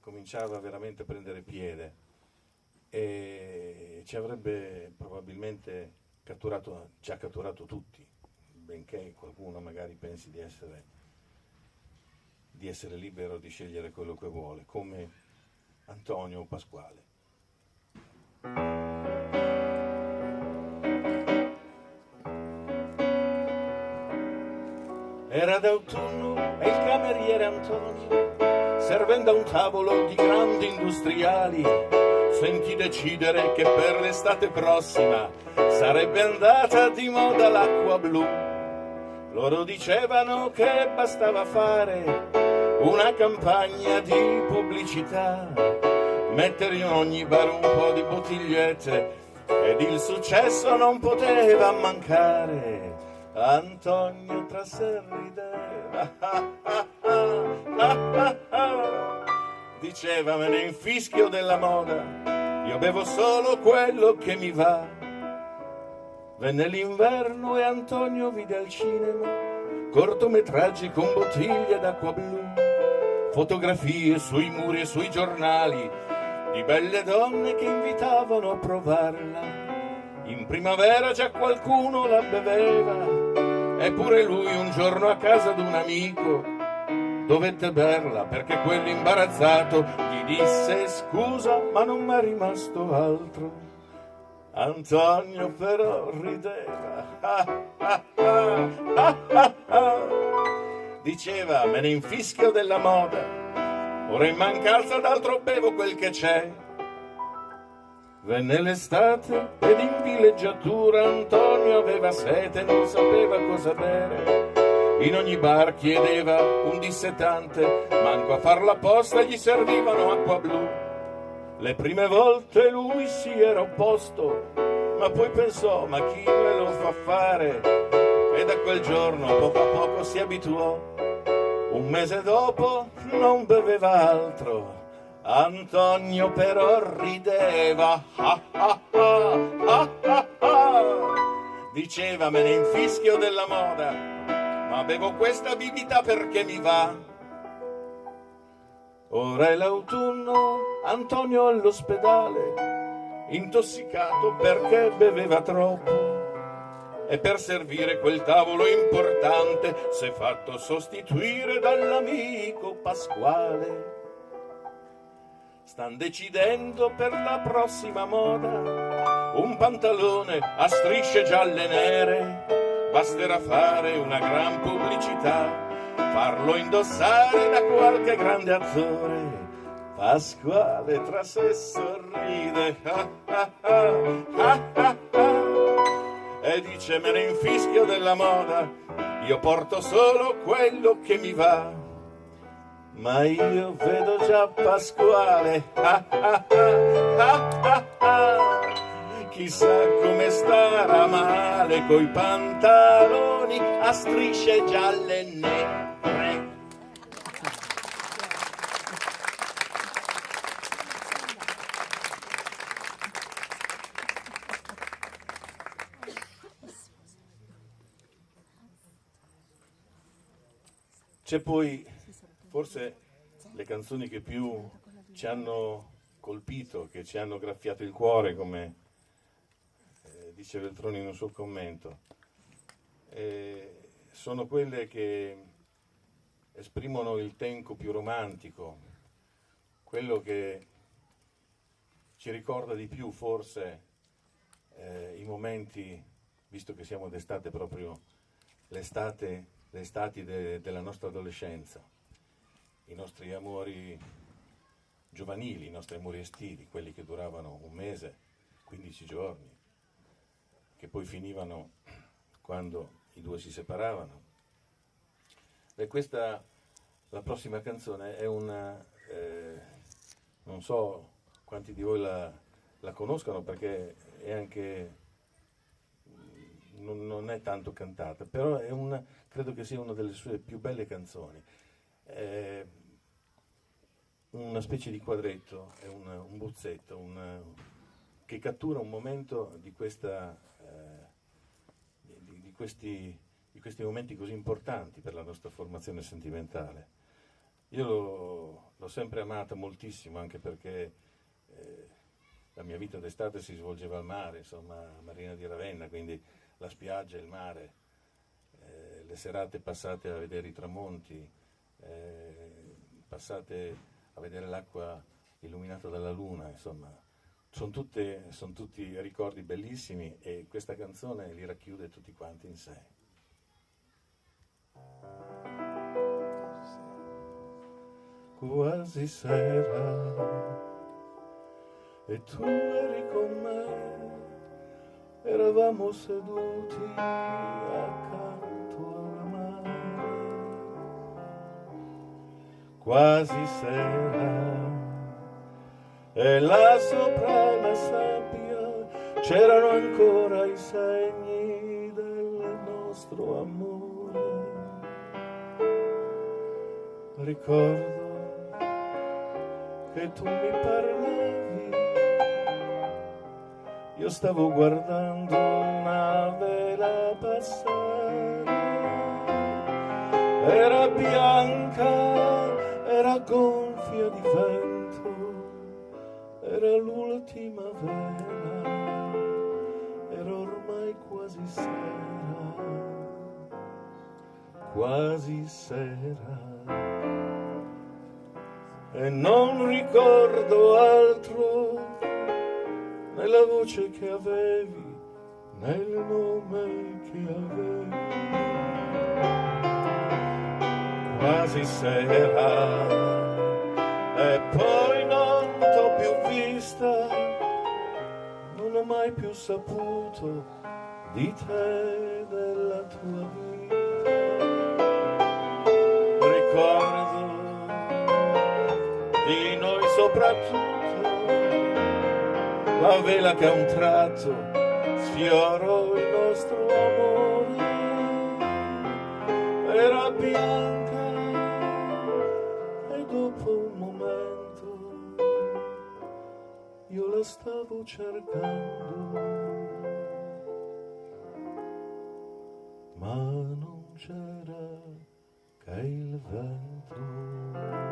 cominciava veramente a prendere piede e ci avrebbe probabilmente già catturato tutti, benché qualcuno magari pensi di essere libero di scegliere quello che vuole, come Antonio Pasquale. Era d'autunno e il cameriere Antonio, servendo a un tavolo di grandi industriali, sentì decidere che per l'estate prossima sarebbe andata di moda l'acqua blu. Loro dicevano che bastava fare una campagna di pubblicità, mettere in ogni bar un po' di bottigliette ed il successo non poteva mancare. Antonio tra sé rideva, diceva: me ne infischio della moda, io bevo solo quello che mi va. Venne l'inverno e Antonio vide al cinema cortometraggi con bottiglie d'acqua blu, fotografie sui muri e sui giornali di belle donne che invitavano a provarla. In primavera già qualcuno la beveva, eppure lui un giorno a casa d'un amico dovette berla perché quello imbarazzato gli disse: scusa, ma non m'è rimasto altro. Antonio però rideva, diceva: me ne infischio della moda, ora in mancanza d'altro bevo quel che c'è. Venne l'estate ed in villeggiatura Antonio aveva sete e non sapeva cosa bere. In ogni bar chiedeva un dissetante, manco a far la posta gli servivano acqua blu. Le prime volte lui si era opposto, ma poi pensò: ma chi me lo fa fare? E da quel giorno poco a poco si abituò. Un mese dopo non beveva altro. Antonio però rideva, diceva: me ne infischio della moda, ma bevo questa bibita perché mi va. Ora è l'autunno, Antonio all'ospedale, intossicato perché beveva troppo, e per servire quel tavolo importante s'è fatto sostituire dall'amico Pasquale. Stan decidendo per la prossima moda un pantalone a strisce gialle e nere. Basterà fare una gran pubblicità, farlo indossare da qualche grande attore. Pasquale tra sé sorride e dice: me ne infischio della moda, io porto solo quello che mi va. Ma io vedo già Pasquale, chissà come starà male coi pantaloni a strisce gialle e nere. C'è poi forse le canzoni che più ci hanno colpito, che ci hanno graffiato il cuore, come dice Veltroni in un suo commento, sono quelle che esprimono il tempo più romantico, quello che ci ricorda di più forse i momenti, visto che siamo d'estate, proprio le estati della nostra adolescenza, i nostri amori giovanili, i nostri amori estivi, quelli che duravano un mese, 15 giorni, che poi finivano quando i due si separavano. E questa, la prossima canzone, è una, non so quanti di voi la conoscano, perché è anche, non è tanto cantata, però credo che sia una delle sue più belle canzoni. Una specie di quadretto, è un bozzetto che cattura un momento di questi momenti così importanti per la nostra formazione sentimentale. Io l'ho sempre amata moltissimo, anche perché la mia vita d'estate si svolgeva al mare, insomma, a Marina di Ravenna, quindi la spiaggia, il mare, le serate passate a vedere i tramonti, passate a vedere l'acqua illuminata dalla luna, insomma, sono tutti ricordi bellissimi e questa canzone li racchiude tutti quanti in sé. Quasi sera e tu eri con me, eravamo seduti accanto al mare. Quasi sera e là sopra la sabbia c'erano ancora i segni del nostro amore. Ricordo che tu mi parlavi, io stavo guardando una vela passare, era bianca, era gonfia di vento, era l'ultima vela, era ormai quasi sera. E non ricordo altro, né la voce che avevi, né il nome che avevi. Quasi sera, e poi non t'ho più vista, non ho mai più saputo di te, della tua vita. Ricordo di noi soprattutto la vela che a un tratto sfiorò il nostro amore, era bianca e dopo un momento io la stavo cercando, ma non c'era che il vento.